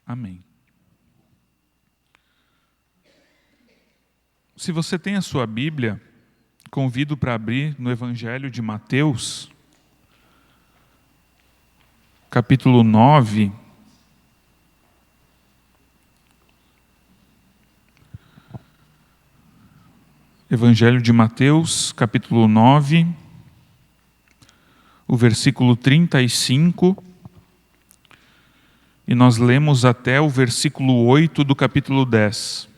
Amém. Se você tem a sua Bíblia, convido para abrir no Evangelho de Mateus, capítulo 9. Evangelho de Mateus, capítulo 9, o versículo 35, e nós lemos até o versículo 8 do capítulo 10.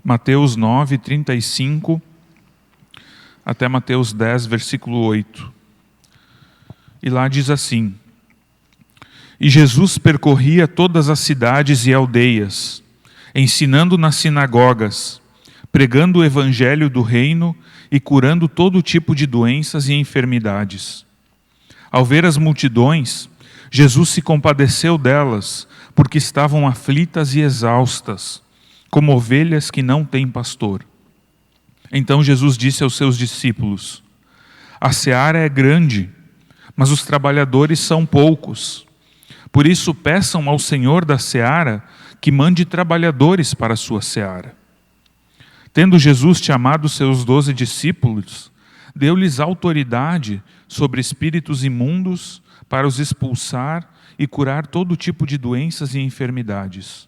Mateus 9, 35, até Mateus 10, versículo 8. E lá diz assim: E Jesus percorria todas as cidades e aldeias, ensinando nas sinagogas, pregando o evangelho do reino e curando todo tipo de doenças e enfermidades. Ao ver as multidões, Jesus se compadeceu delas, porque estavam aflitas e exaustas, como ovelhas que não têm pastor. Então Jesus disse aos seus discípulos: A seara é grande, mas os trabalhadores são poucos. Por isso peçam ao Senhor da seara que mande trabalhadores para a sua seara. Tendo Jesus chamado seus 12 discípulos, deu-lhes autoridade sobre espíritos imundos para os expulsar e curar todo tipo de doenças e enfermidades.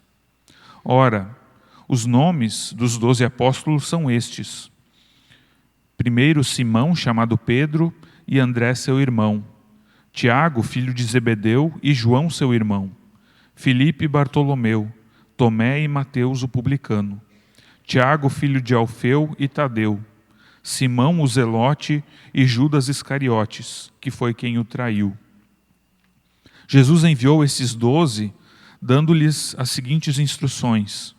Ora, os nomes dos 12 apóstolos são estes: primeiro Simão, chamado Pedro, e André seu irmão, Tiago, filho de Zebedeu, e João seu irmão, Filipe e Bartolomeu, Tomé e Mateus o publicano, Tiago, filho de Alfeu, e Tadeu, Simão o Zelote e Judas Iscariotes, que foi quem o traiu. Jesus enviou esses 12, dando-lhes as seguintes instruções: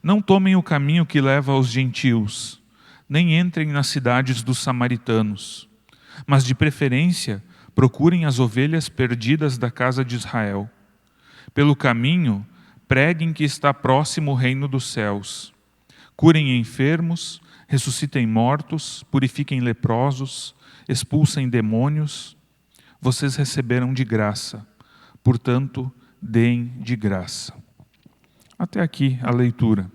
Não tomem o caminho que leva aos gentios, nem entrem nas cidades dos samaritanos, mas de preferência procurem as ovelhas perdidas da casa de Israel. Pelo caminho, preguem que está próximo o reino dos céus. Curem enfermos, ressuscitem mortos, purifiquem leprosos, expulsem demônios. Vocês receberam de graça, portanto, deem de graça. Até aqui a leitura.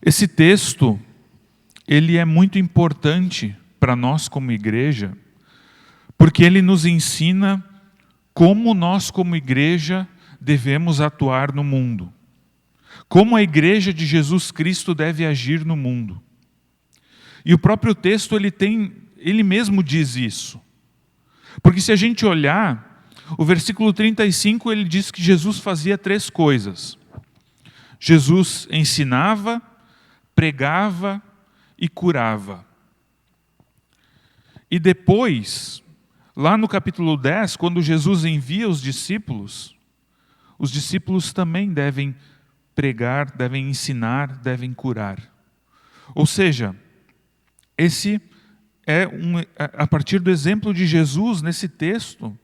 Esse texto, ele é muito importante para nós como igreja, porque ele nos ensina como nós como igreja devemos atuar no mundo. Como a igreja de Jesus Cristo deve agir no mundo. E o próprio texto, ele mesmo diz isso. Porque se a gente olhar, o versículo 35, ele diz que Jesus fazia 3 coisas. Jesus ensinava, pregava e curava. E depois, lá no capítulo 10, quando Jesus envia os discípulos também devem pregar, devem ensinar, devem curar. Ou seja, esse é a partir do exemplo de Jesus nesse texto,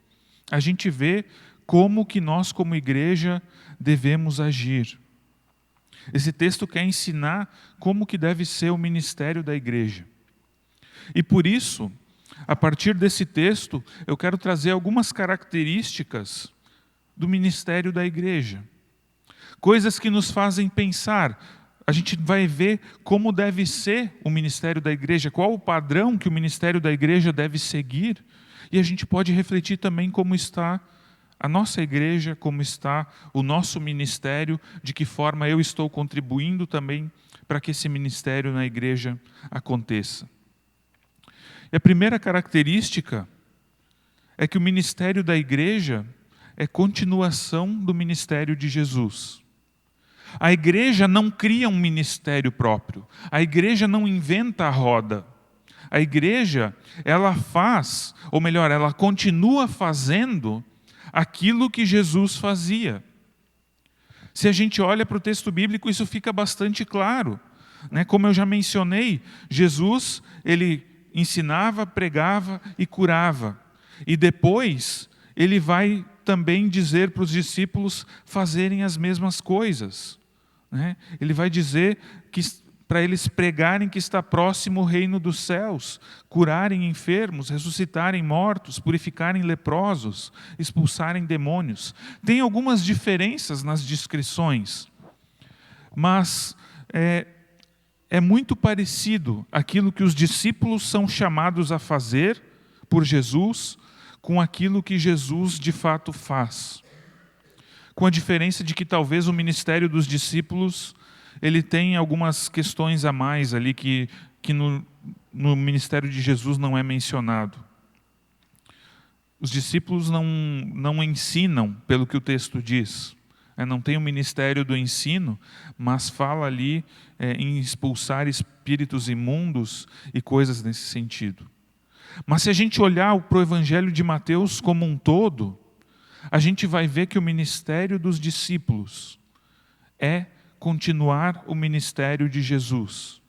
a gente vê como que nós como igreja devemos agir. Esse texto quer ensinar como que deve ser o ministério da igreja. E por isso, a partir desse texto, eu quero trazer algumas características do ministério da igreja. Coisas que nos fazem pensar. A gente vai ver como deve ser o ministério da igreja, qual o padrão que o ministério da igreja deve seguir. E a gente pode refletir também como está a nossa igreja, como está o nosso ministério, de que forma eu estou contribuindo também para que esse ministério na igreja aconteça. E a primeira característica é que o ministério da igreja é continuação do ministério de Jesus. A igreja não cria um ministério próprio. A igreja não inventa a roda. A igreja, ela faz, ou melhor, ela continua fazendo aquilo que Jesus fazia. Se a gente olha para o texto bíblico, isso fica bastante claro. Como eu já mencionei, Jesus, ele ensinava, pregava e curava. E depois, ele vai também dizer para os discípulos fazerem as mesmas coisas. Ele vai dizer para eles pregarem que está próximo o reino dos céus, curarem enfermos, ressuscitarem mortos, purificarem leprosos, expulsarem demônios. Tem algumas diferenças nas descrições, mas é muito parecido aquilo que os discípulos são chamados a fazer por Jesus com aquilo que Jesus de fato faz. Com a diferença de que talvez o ministério dos discípulos ele tem algumas questões a mais ali que no ministério de Jesus não é mencionado. Os discípulos não ensinam pelo que o texto diz. Não tem o ministério do ensino, mas fala ali em expulsar espíritos imundos e coisas nesse sentido. Mas se a gente olhar para o Evangelho de Mateus como um todo, a gente vai ver que o ministério dos discípulos é continuar o ministério de Jesus.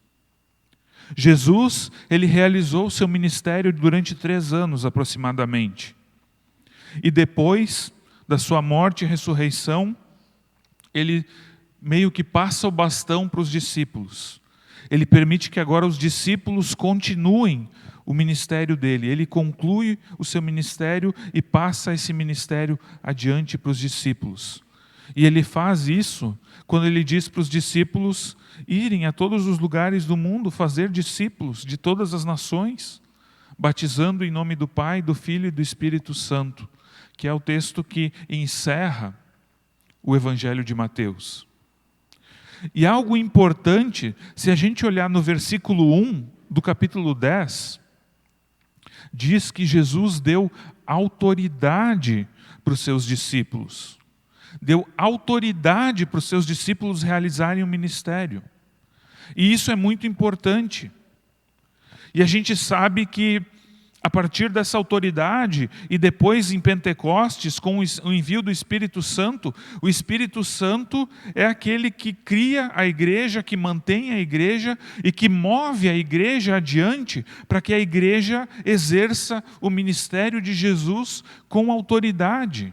Jesus, ele realizou o seu ministério durante 3 anos aproximadamente. E depois da sua morte e ressurreição, ele meio que passa o bastão para os discípulos. Ele permite que agora os discípulos continuem o ministério dele. Ele conclui o seu ministério e passa esse ministério adiante para os discípulos. E ele faz isso quando ele diz para os discípulos irem a todos os lugares do mundo, fazer discípulos de todas as nações, batizando em nome do Pai, do Filho e do Espírito Santo, que é o texto que encerra o Evangelho de Mateus. E algo importante, se a gente olhar no versículo 1 do capítulo 10, diz que Jesus deu autoridade para os seus discípulos. Deu autoridade para os seus discípulos realizarem o ministério. E isso é muito importante. E a gente sabe que, a partir dessa autoridade, e depois em Pentecostes, com o envio do Espírito Santo, o Espírito Santo é aquele que cria a igreja, que mantém a igreja e que move a igreja adiante para que a igreja exerça o ministério de Jesus com autoridade.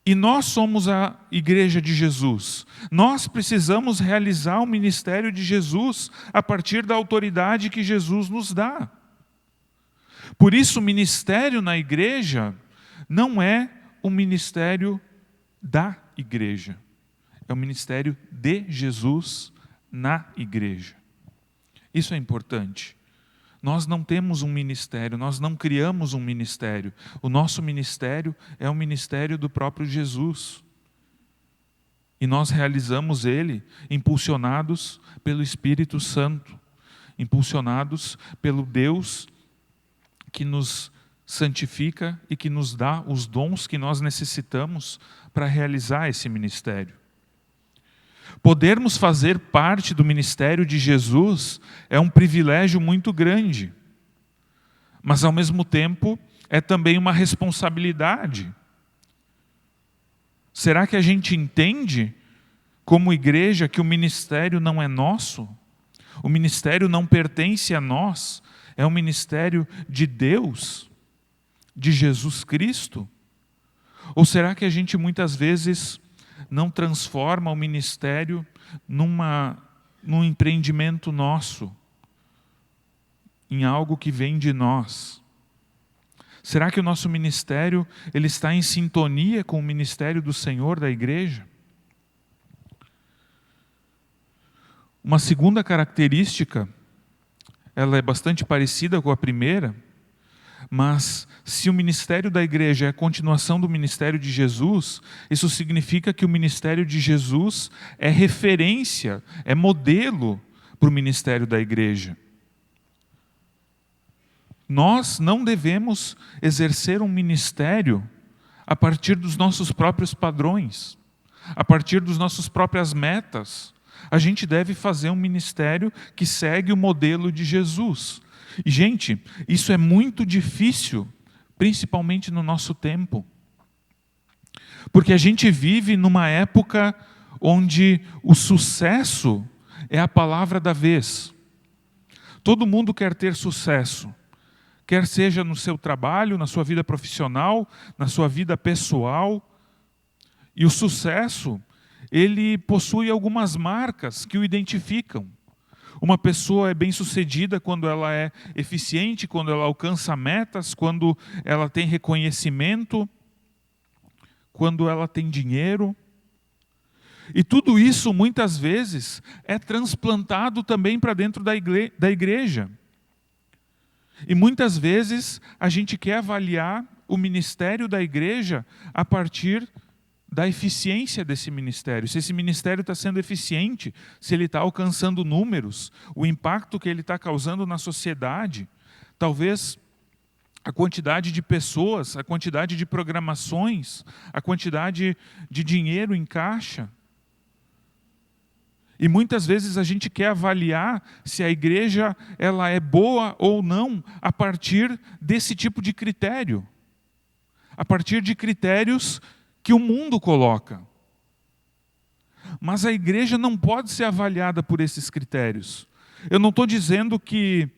E nós somos a igreja de Jesus. Nós precisamos realizar o ministério de Jesus a partir da autoridade que Jesus nos dá. Por isso, o ministério na igreja não é o ministério da igreja. É o ministério de Jesus na igreja. Isso é importante. Nós não temos um ministério, nós não criamos um ministério. O nosso ministério é o ministério do próprio Jesus. E nós realizamos ele impulsionados pelo Espírito Santo, impulsionados pelo Deus que nos santifica e que nos dá os dons que nós necessitamos para realizar esse ministério. Podermos fazer parte do ministério de Jesus é um privilégio muito grande, mas ao mesmo tempo é também uma responsabilidade. Será que a gente entende, como igreja, que o ministério não é nosso? O ministério não pertence a nós, é um ministério de Deus, de Jesus Cristo? Ou será que a gente muitas vezes não transforma o ministério num empreendimento nosso, em algo que vem de nós? Será que o nosso ministério ele está em sintonia com o ministério do Senhor da igreja? Uma segunda característica, ela é bastante parecida com a primeira, mas se o ministério da igreja é a continuação do ministério de Jesus, isso significa que o ministério de Jesus é referência, é modelo para o ministério da igreja. Nós não devemos exercer um ministério a partir dos nossos próprios padrões, a partir das nossas próprias metas. A gente deve fazer um ministério que segue o modelo de Jesus. E, gente, isso é muito difícil, principalmente no nosso tempo. Porque a gente vive numa época onde o sucesso é a palavra da vez. Todo mundo quer ter sucesso. Quer seja no seu trabalho, na sua vida profissional, na sua vida pessoal. E o sucesso, ele possui algumas marcas que o identificam. Uma pessoa é bem-sucedida quando ela é eficiente, quando ela alcança metas, quando ela tem reconhecimento, quando ela tem dinheiro. E tudo isso, muitas vezes, é transplantado também para dentro da igreja. E muitas vezes a gente quer avaliar o ministério da igreja a partir da eficiência desse ministério. Se esse ministério está sendo eficiente, se ele está alcançando números, o impacto que ele está causando na sociedade, talvez a quantidade de pessoas, a quantidade de programações, a quantidade de dinheiro em caixa. E muitas vezes a gente quer avaliar se a igreja ela é boa ou não a partir desse tipo de critério. A partir de critérios que o mundo coloca. Mas a igreja não pode ser avaliada por esses critérios. Eu não estou dizendo que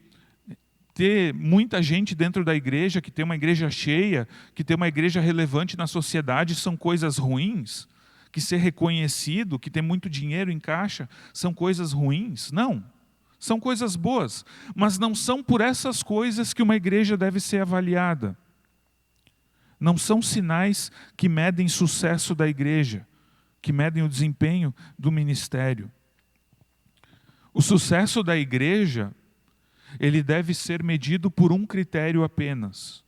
ter muita gente dentro da igreja, que ter uma igreja cheia, que ter uma igreja relevante na sociedade são coisas ruins. Que ser reconhecido, que ter muito dinheiro em caixa, são coisas ruins. Não, são coisas boas. Mas não são por essas coisas que uma igreja deve ser avaliada. Não são sinais que medem sucesso da igreja, que medem o desempenho do ministério. O sucesso da igreja, ele deve ser medido por um critério apenas: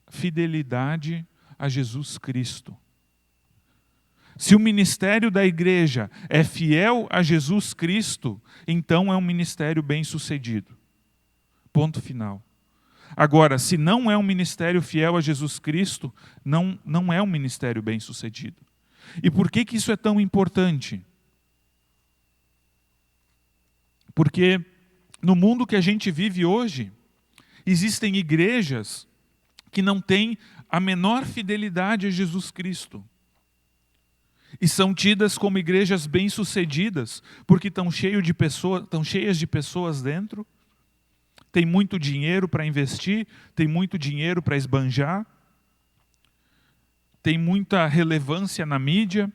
fidelidade a Jesus Cristo. Se o ministério da igreja é fiel a Jesus Cristo, então é um ministério bem-sucedido. Ponto final. Agora, se não é um ministério fiel a Jesus Cristo, não é um ministério bem-sucedido. E por que isso é tão importante? Porque no mundo que a gente vive hoje, existem igrejas que não têm a menor fidelidade a Jesus Cristo. E são tidas como igrejas bem-sucedidas, porque estão cheias de pessoas dentro, tem muito dinheiro para investir, tem muito dinheiro para esbanjar, tem muita relevância na mídia,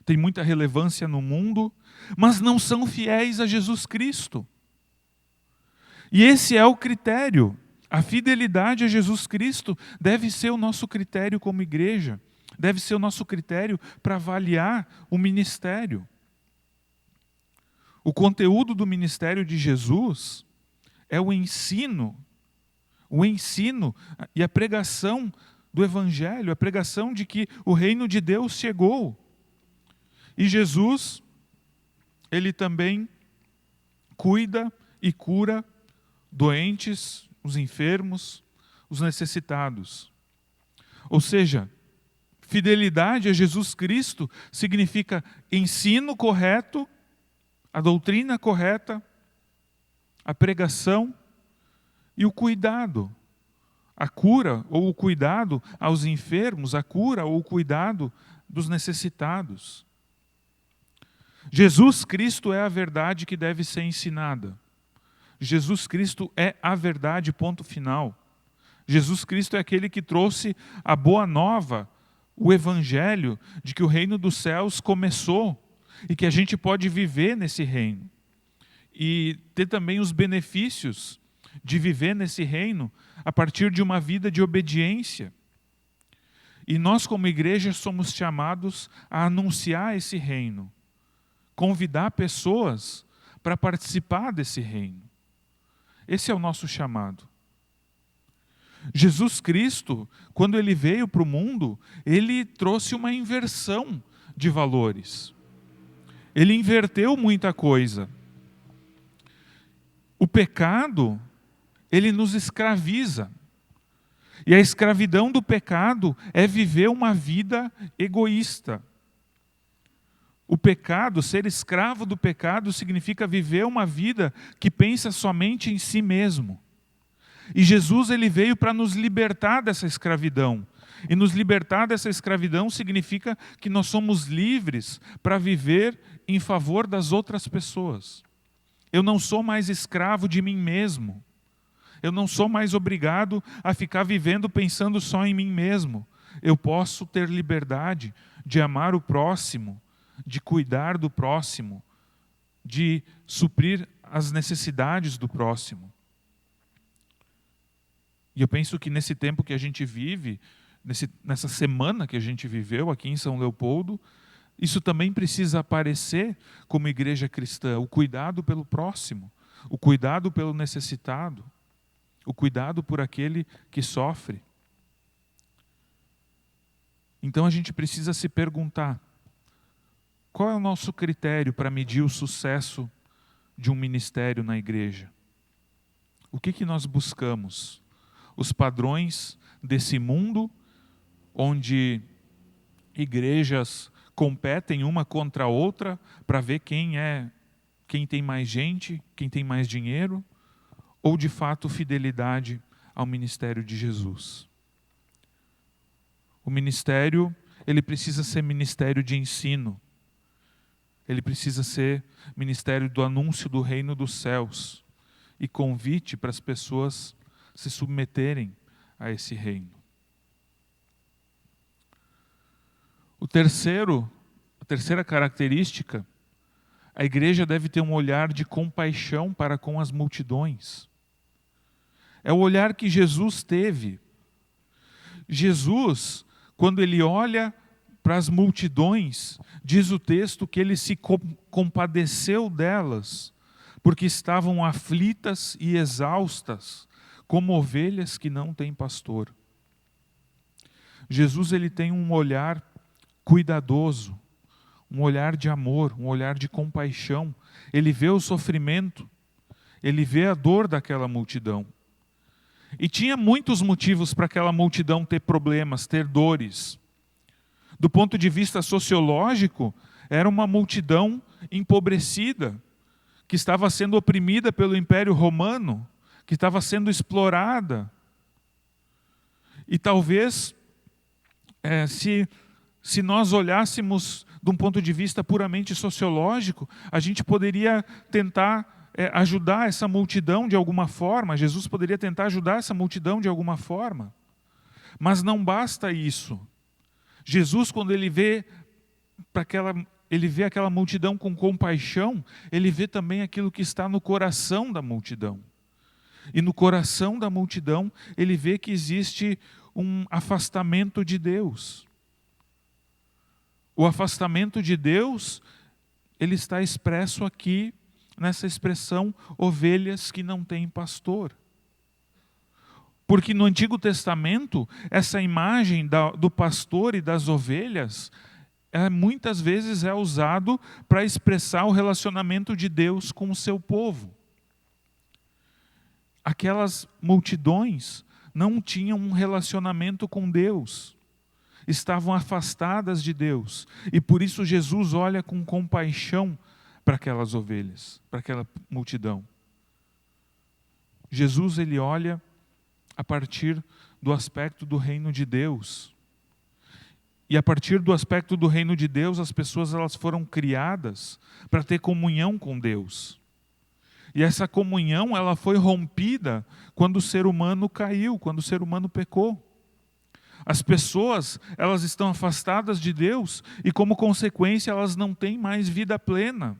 tem muita relevância no mundo, mas não são fiéis a Jesus Cristo. E esse é o critério. A fidelidade a Jesus Cristo deve ser o nosso critério como igreja. Deve ser o nosso critério para avaliar o ministério. O conteúdo do ministério de Jesus é o ensino e a pregação do Evangelho, a pregação de que o reino de Deus chegou. E Jesus, ele também cuida e cura doentes, os enfermos, os necessitados. Ou seja, fidelidade a Jesus Cristo significa ensino correto, a doutrina correta, a pregação e o cuidado. A cura ou o cuidado aos enfermos, a cura ou o cuidado dos necessitados. Jesus Cristo é a verdade que deve ser ensinada. Jesus Cristo é a verdade, ponto final. Jesus Cristo é aquele que trouxe a boa nova, o evangelho de que o reino dos céus começou e que a gente pode viver nesse reino. E ter também os benefícios de viver nesse reino a partir de uma vida de obediência. E nós como igreja somos chamados a anunciar esse reino, convidar pessoas para participar desse reino. Esse é o nosso chamado. Jesus Cristo, quando ele veio para o mundo, ele trouxe uma inversão de valores. Ele inverteu muita coisa. O pecado, ele nos escraviza. E a escravidão do pecado é viver uma vida egoísta. O pecado, ser escravo do pecado, significa viver uma vida que pensa somente em si mesmo. E Jesus ele veio para nos libertar dessa escravidão. E nos libertar dessa escravidão significa que nós somos livres para viver em favor das outras pessoas. Eu não sou mais escravo de mim mesmo. Eu não sou mais obrigado a ficar vivendo pensando só em mim mesmo. Eu posso ter liberdade de amar o próximo, de cuidar do próximo, de suprir as necessidades do próximo. E eu penso que nesse tempo que a gente vive, nessa semana que a gente viveu aqui em São Leopoldo, isso também precisa aparecer como igreja cristã, o cuidado pelo próximo, o cuidado pelo necessitado, o cuidado por aquele que sofre. Então a gente precisa se perguntar, qual é o nosso critério para medir o sucesso de um ministério na igreja? O que nós buscamos? Os padrões desse mundo, onde igrejas competem uma contra a outra para ver quem tem mais gente, quem tem mais dinheiro, ou de fato fidelidade ao ministério de Jesus? O ministério, ele precisa ser ministério de ensino. Ele precisa ser ministério do anúncio do reino dos céus e convite para as pessoas se submeterem a esse reino. A terceira característica, a igreja deve ter um olhar de compaixão para com as multidões. É o olhar que Jesus teve. Jesus, quando ele olha para as multidões, diz o texto que ele se compadeceu delas, porque estavam aflitas e exaustas, como ovelhas que não têm pastor. Jesus, ele tem um olhar cuidadoso, um olhar de amor, um olhar de compaixão. Ele vê o sofrimento, ele vê a dor daquela multidão. E tinha muitos motivos para aquela multidão ter problemas, ter dores. Do ponto de vista sociológico, era uma multidão empobrecida, que estava sendo oprimida pelo Império Romano, que estava sendo explorada. E talvez, se nós olhássemos de um ponto de vista puramente sociológico, a gente poderia tentar ajudar essa multidão de alguma forma, Jesus poderia tentar ajudar essa multidão de alguma forma. Mas não basta isso. Jesus, quando ele vê aquela multidão com compaixão, ele vê também aquilo que está no coração da multidão. E no coração da multidão, ele vê que existe um afastamento de Deus. O afastamento de Deus, ele está expresso aqui, nessa expressão, ovelhas que não têm pastor. Porque no Antigo Testamento, essa imagem do pastor e das ovelhas, muitas vezes é usado para expressar o relacionamento de Deus com o seu povo. Aquelas multidões não tinham um relacionamento com Deus, estavam afastadas de Deus, e por isso Jesus olha com compaixão para aquelas ovelhas, para aquela multidão. Jesus, ele olha a partir do aspecto do reino de Deus. E a partir do aspecto do reino de Deus, as pessoas elas foram criadas para ter comunhão com Deus. E essa comunhão ela foi rompida quando o ser humano caiu, quando o ser humano pecou. As pessoas elas estão afastadas de Deus e, como consequência, elas não têm mais vida plena.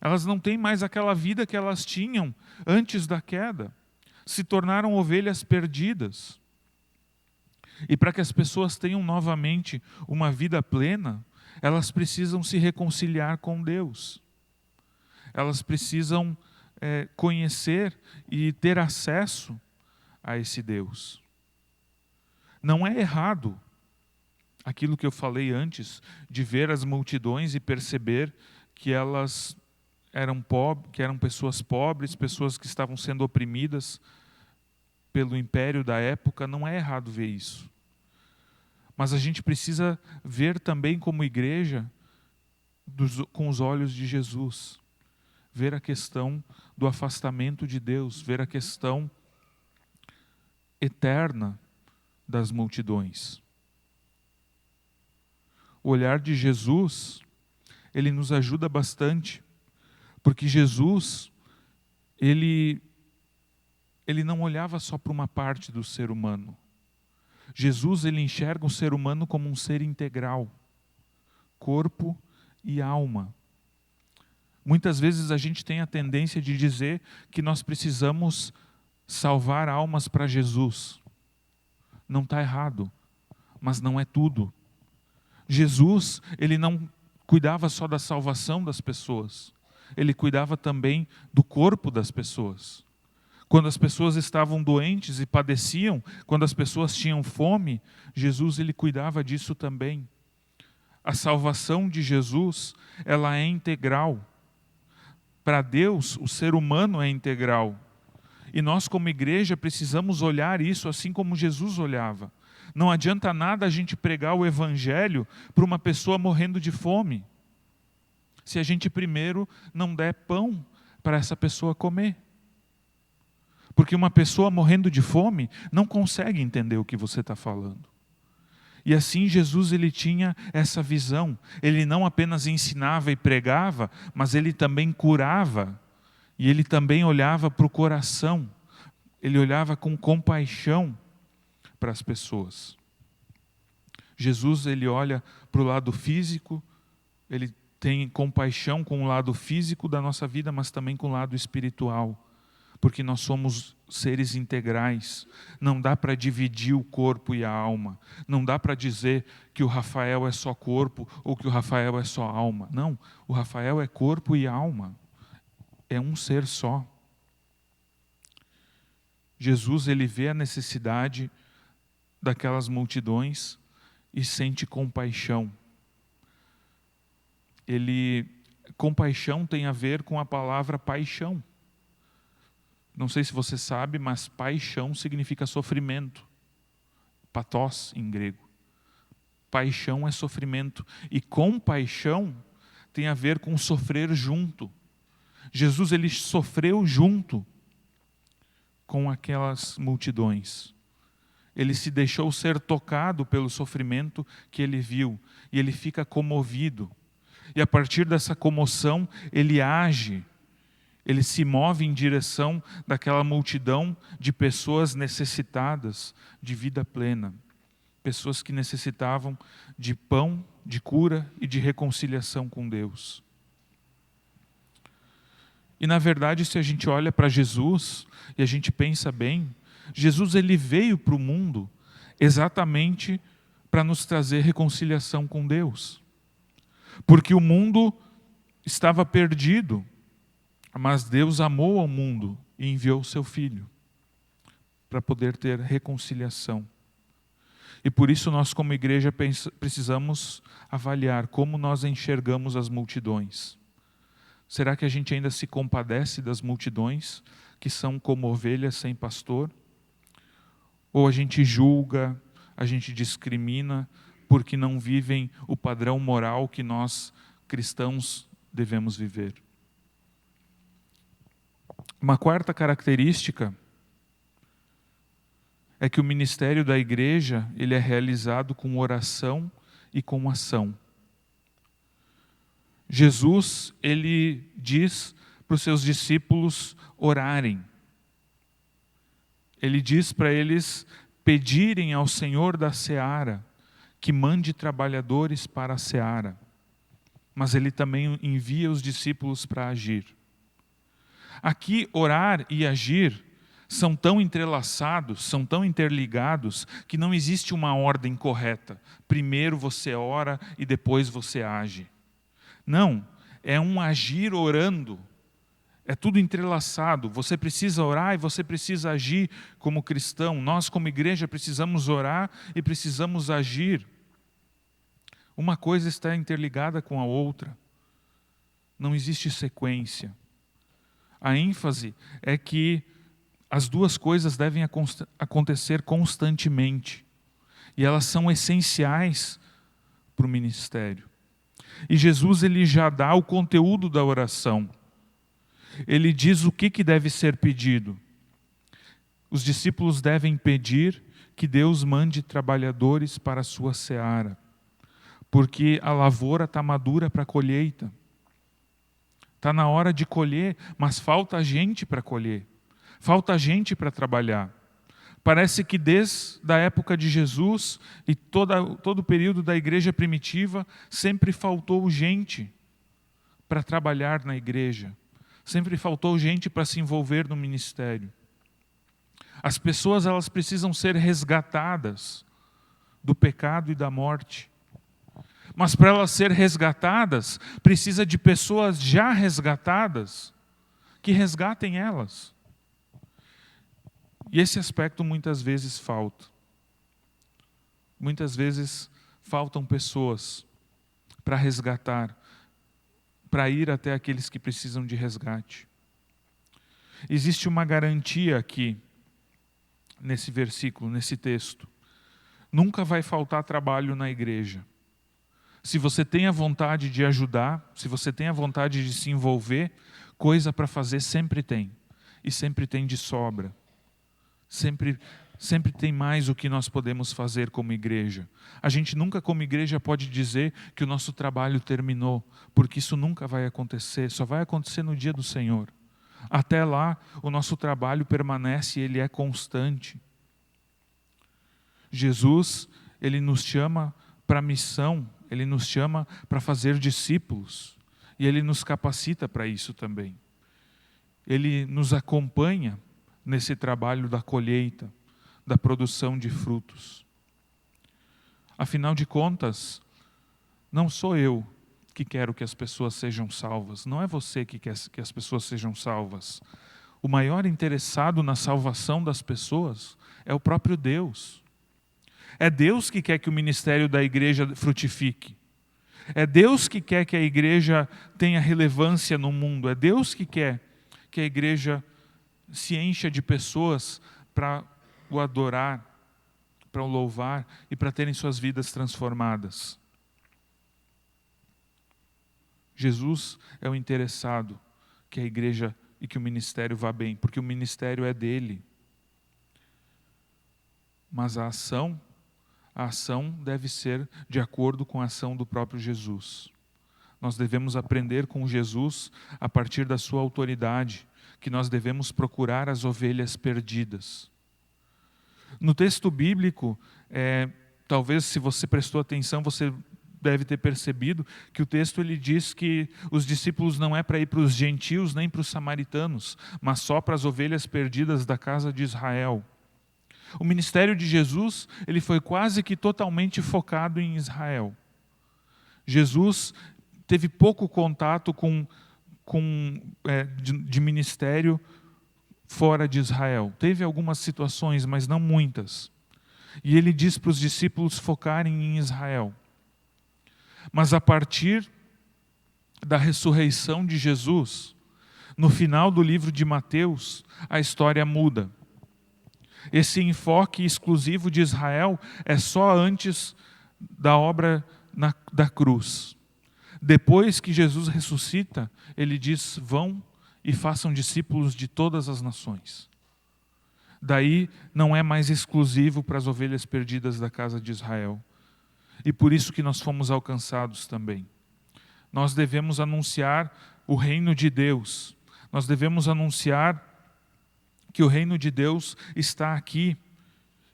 Elas não têm mais aquela vida que elas tinham antes da queda. Se tornaram ovelhas perdidas. E para que as pessoas tenham novamente uma vida plena, elas precisam se reconciliar com Deus. Elas precisam conhecer e ter acesso a esse Deus. Não é errado aquilo que eu falei antes, de ver as multidões e perceber que elas que eram pessoas pobres, pessoas que estavam sendo oprimidas pelo império da época. Não é errado ver isso. Mas a gente precisa ver também como igreja com os olhos de Jesus. Ver a questão do afastamento de Deus, ver a questão eterna das multidões. O olhar de Jesus, ele nos ajuda bastante, porque Jesus, ele não olhava só para uma parte do ser humano. Jesus, ele enxerga o ser humano como um ser integral. corpo e alma. Muitas vezes a gente tem a tendência de dizer que nós precisamos salvar almas para Jesus. Não está errado, mas não é tudo. Jesus, ele não cuidava só da salvação das pessoas, ele cuidava também do corpo das pessoas. Quando as pessoas estavam doentes e padeciam, quando as pessoas tinham fome, Jesus, ele cuidava disso também. A salvação de Jesus, ela é integral. Para Deus, o ser humano é integral. E nós, como igreja, precisamos olhar isso assim como Jesus olhava. Não adianta nada a gente pregar o evangelho para uma pessoa morrendo de fome, se a gente primeiro não der pão para essa pessoa comer. Porque uma pessoa morrendo de fome não consegue entender o que você está falando. E assim Jesus, ele tinha essa visão. Ele não apenas ensinava e pregava, mas ele também curava. E ele também olhava para o coração. Ele olhava com compaixão para as pessoas. Jesus, ele olha para o lado físico, ele tem compaixão com o lado físico da nossa vida, mas também com o lado espiritual. Porque nós somos seres integrais. Não dá para dividir o corpo e a alma. Não dá para dizer que o Rafael é só corpo ou que o Rafael é só alma. Não, o Rafael é corpo e alma. É um ser só. Jesus, ele vê a necessidade daquelas multidões e sente compaixão. Compaixão tem a ver com a palavra paixão. Não sei se você sabe, mas paixão significa sofrimento. Pathos em grego. Paixão é sofrimento. E compaixão tem a ver com sofrer junto. Jesus, ele sofreu junto com aquelas multidões. Ele se deixou ser tocado pelo sofrimento que ele viu. E ele fica comovido. E a partir dessa comoção, ele age. Ele se move em direção daquela multidão de pessoas necessitadas de vida plena. Pessoas que necessitavam de pão, de cura e de reconciliação com Deus. E na verdade, se a gente olha para Jesus e a gente pensa bem, Jesus, ele veio para o mundo exatamente para nos trazer reconciliação com Deus. Porque o mundo estava perdido. Mas Deus amou ao mundo e enviou o seu Filho para poder ter reconciliação. E por isso nós, como igreja, precisamos avaliar como nós enxergamos as multidões. Será que a gente ainda se compadece das multidões que são como ovelhas sem pastor? Ou a gente julga, a gente discrimina porque não vivem o padrão moral que nós, cristãos, devemos viver? Uma quarta característica é que o ministério da igreja, ele é realizado com oração e com ação. Jesus, ele diz para os seus discípulos orarem. Ele diz para eles pedirem ao Senhor da seara que mande trabalhadores para a seara. Mas ele também envia os discípulos para agir. Aqui, orar e agir são tão entrelaçados, são tão interligados, que não existe uma ordem correta. Primeiro você ora e depois você age. Não, é um agir orando. É tudo entrelaçado. Você precisa orar e você precisa agir como cristão. Nós, como igreja, precisamos orar e precisamos agir. Uma coisa está interligada com a outra. Não existe sequência. A ênfase é que as duas coisas devem acontecer constantemente. E elas são essenciais para o ministério. E Jesus, ele já dá o conteúdo da oração. Ele diz o que deve ser pedido. Os discípulos devem pedir que Deus mande trabalhadores para a sua seara. Porque a lavoura está madura para a colheita. Está na hora de colher, mas falta gente para colher. Falta gente para trabalhar. Parece que desde a época de Jesus e todo o período da igreja primitiva, sempre faltou gente para trabalhar na igreja. Sempre faltou gente para se envolver no ministério. As pessoas, elas precisam ser resgatadas do pecado e da morte. Mas para elas serem resgatadas, precisa de pessoas já resgatadas que resgatem elas. E esse aspecto muitas vezes falta. Muitas vezes faltam pessoas para resgatar, para ir até aqueles que precisam de resgate. Existe uma garantia aqui, nesse versículo, nesse texto. Nunca vai faltar trabalho na igreja. Se você tem a vontade de ajudar, se você tem a vontade de se envolver, coisa para fazer sempre tem. E sempre tem de sobra. Sempre tem mais o que nós podemos fazer como igreja. A gente nunca como igreja pode dizer que o nosso trabalho terminou, porque isso nunca vai acontecer, só vai acontecer no dia do Senhor. Até lá, o nosso trabalho permanece e ele é constante. Jesus, ele nos chama para a missão, ele nos chama para fazer discípulos, e ele nos capacita para isso também. Ele nos acompanha nesse trabalho da colheita, da produção de frutos. Afinal de contas, não sou eu que quero que as pessoas sejam salvas, não é você que quer que as pessoas sejam salvas. O maior interessado na salvação das pessoas é o próprio Deus. É Deus que quer que o ministério da igreja frutifique. É Deus que quer que a igreja tenha relevância no mundo. É Deus que quer que a igreja se encha de pessoas para o adorar, para o louvar e para terem suas vidas transformadas. Jesus é o interessado que a igreja e que o ministério vá bem, porque o ministério é dele. Mas a ação deve ser de acordo com a ação do próprio Jesus. Nós devemos aprender com Jesus, a partir da sua autoridade, que nós devemos procurar as ovelhas perdidas. No texto bíblico, talvez se você prestou atenção, você deve ter percebido que o texto ele diz que os discípulos não é para ir para os gentios nem para os samaritanos, mas só para as ovelhas perdidas da casa de Israel. O ministério de Jesus ele foi quase que totalmente focado em Israel. Jesus teve pouco contato de ministério fora de Israel. Teve algumas situações, mas não muitas. E ele diz para os discípulos focarem em Israel. Mas a partir da ressurreição de Jesus, no final do livro de Mateus, a história muda. Esse enfoque exclusivo de Israel é só antes da obra da cruz. Depois que Jesus ressuscita, ele diz: vão e façam discípulos de todas as nações. Daí não é mais exclusivo para as ovelhas perdidas da casa de Israel. E por isso que nós fomos alcançados também. Nós devemos anunciar o reino de Deus. Nós devemos anunciar que o reino de Deus está aqui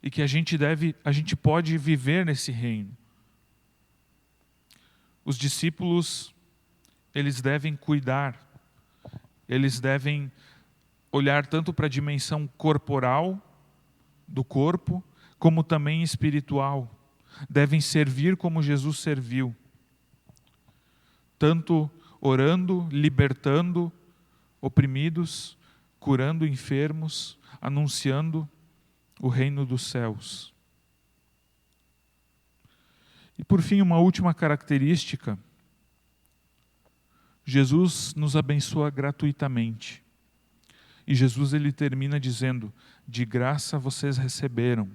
e que a gente pode viver nesse reino. Os discípulos, eles devem cuidar, eles devem olhar tanto para a dimensão corporal do corpo, como também espiritual. Devem servir como Jesus serviu, tanto orando, libertando oprimidos, curando enfermos, anunciando o reino dos céus. E por fim, uma última característica: Jesus nos abençoa gratuitamente. E Jesus ele termina dizendo: de graça vocês receberam,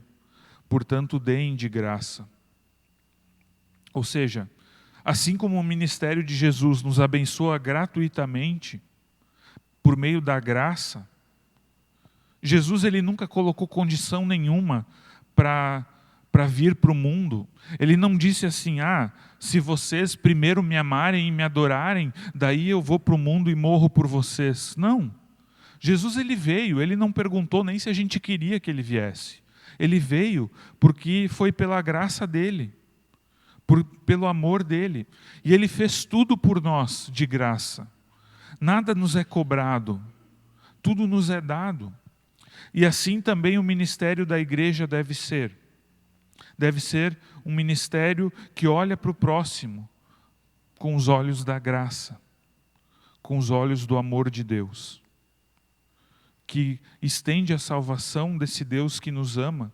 portanto deem de graça. Ou seja, assim como o ministério de Jesus nos abençoa gratuitamente, por meio da graça, Jesus ele nunca colocou condição nenhuma para vir para o mundo. Ele não disse assim: se vocês primeiro me amarem e me adorarem, daí eu vou para o mundo e morro por vocês. Não. Jesus ele veio, ele não perguntou nem se a gente queria que ele viesse. Ele veio porque foi pela graça dele, pelo amor dele. E ele fez tudo por nós de graça. Nada nos é cobrado, tudo nos é dado. E assim também o ministério da igreja deve ser. Deve ser um ministério que olha para o próximo com os olhos da graça, com os olhos do amor de Deus, que estende a salvação desse Deus que nos ama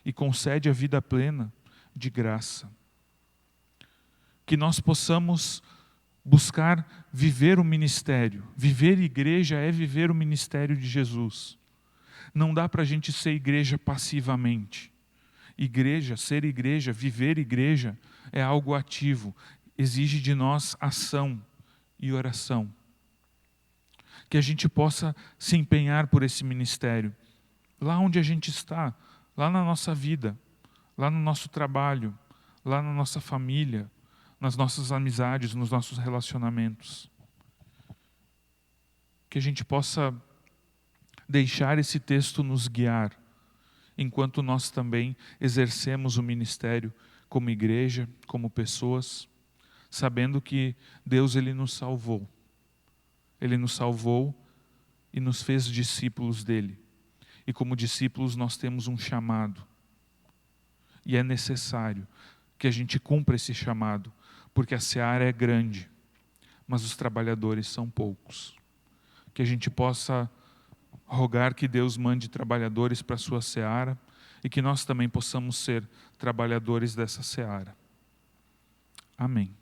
e concede a vida plena de graça. Que nós possamos buscar viver o ministério. Viver igreja é viver o ministério de Jesus. Não dá para a gente ser igreja passivamente. Igreja, ser igreja, viver igreja é algo ativo. Exige de nós ação e oração. Que a gente possa se empenhar por esse ministério. Lá onde a gente está, lá na nossa vida, lá no nosso trabalho, lá na nossa família, nas nossas amizades, nos nossos relacionamentos. Que a gente possa deixar esse texto nos guiar, enquanto nós também exercemos o ministério como igreja, como pessoas, sabendo que Deus ele nos salvou. Ele nos salvou e nos fez discípulos dele. E como discípulos nós temos um chamado. E é necessário que a gente cumpra esse chamado, porque a seara é grande, mas os trabalhadores são poucos. Que a gente possa rogar que Deus mande trabalhadores para a sua seara e que nós também possamos ser trabalhadores dessa seara. Amém.